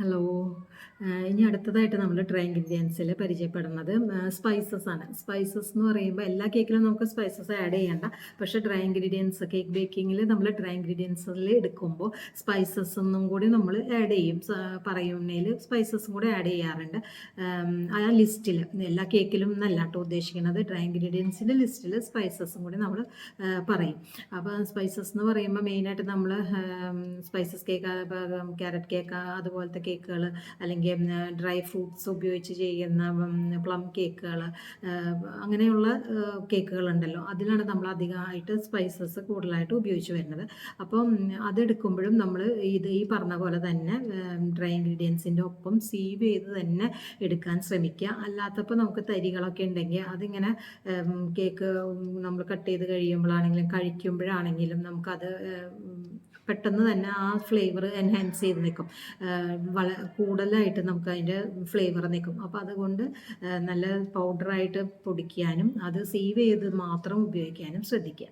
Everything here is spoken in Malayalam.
ഹലോ. ഇനി അടുത്തതായിട്ട് നമ്മൾ ഡ്രൈ ഇൻഗ്രീഡിയൻസിൽ പരിചയപ്പെടുന്നത് സ്പൈസസ് ആണ്. സ്പൈസസ് എന്ന് പറയുമ്പോൾ എല്ലാ കേക്കിലും നമുക്ക് സ്പൈസസ് ആഡ് ചെയ്യേണ്ട. പക്ഷേ ഡ്രൈ ഇൻഗ്രീഡിയൻസ് കേക്ക് ബേക്കിങ്ങിൽ നമ്മൾ ഡ്രൈ ഇൻഗ്രീഡിയൻസിൽ എടുക്കുമ്പോൾ സ്പൈസസ് ഒന്നും കൂടി നമ്മൾ ആഡ് ചെയ്യും. പറയുന്നതിൽ സ്പൈസസും കൂടി ആഡ് ചെയ്യാറുണ്ട്. ആ ലിസ്റ്റിൽ എല്ലാ കേക്കിലും എന്നല്ല കേട്ടോ ഉദ്ദേശിക്കുന്നത്, ഡ്രൈ ഇൻഗ്രീഡിയൻസിൻ്റെ ലിസ്റ്റിൽ സ്പൈസസും കൂടി നമ്മൾ പറയും. അപ്പോൾ സ്പൈസസ് എന്ന് പറയുമ്പോൾ മെയിനായിട്ട് നമ്മൾ സ്പൈസസ് കേക്ക്, ക്യാരറ്റ് കേക്ക്, അതുപോലത്തെ കേക്കുകൾ, അല്ലെങ്കിൽ ഡ്രൈ ഫ്രൂട്ട്സ് ഉപയോഗിച്ച് ചെയ്യുന്ന പ്ലം കേക്കുകൾ, അങ്ങനെയുള്ള കേക്കുകളുണ്ടല്ലോ, അതിലാണ് നമ്മൾ അധികമായിട്ട് സ്പൈസസ് കൂടുതലായിട്ട് ഉപയോഗിച്ച് വരുന്നത്. അപ്പം അതെടുക്കുമ്പോഴും നമ്മൾ ഈ പറഞ്ഞ പോലെ തന്നെ ഡ്രൈ ഇൻഗ്രീഡിയൻസിൻ്റെ ഒപ്പം സീവ് ചെയ്ത് തന്നെ എടുക്കാൻ ശ്രമിക്കുക. അല്ലാത്തപ്പോൾ നമുക്ക് തരികളൊക്കെ ഉണ്ടെങ്കിൽ അതിങ്ങനെ കേക്ക് നമ്മൾ കട്ട് ചെയ്ത് കഴിയുമ്പോഴാണെങ്കിലും കഴിക്കുമ്പോഴാണെങ്കിലും നമുക്കത് പെട്ടെന്ന് തന്നെ ആ ഫ്ലേവർ എൻഹാൻസ് ചെയ്ത് നിൽക്കും. കൂടുതലായിട്ട് നമുക്ക് അതിൻ്റെ ഫ്ലേവർ നിൽക്കും. അപ്പോൾ അതുകൊണ്ട് നല്ല പൗഡറായിട്ട് പൊടിക്കാനും അത് സീവ് ചെയ്ത് മാത്രം ഉപയോഗിക്കാനും ശ്രദ്ധിക്കുക.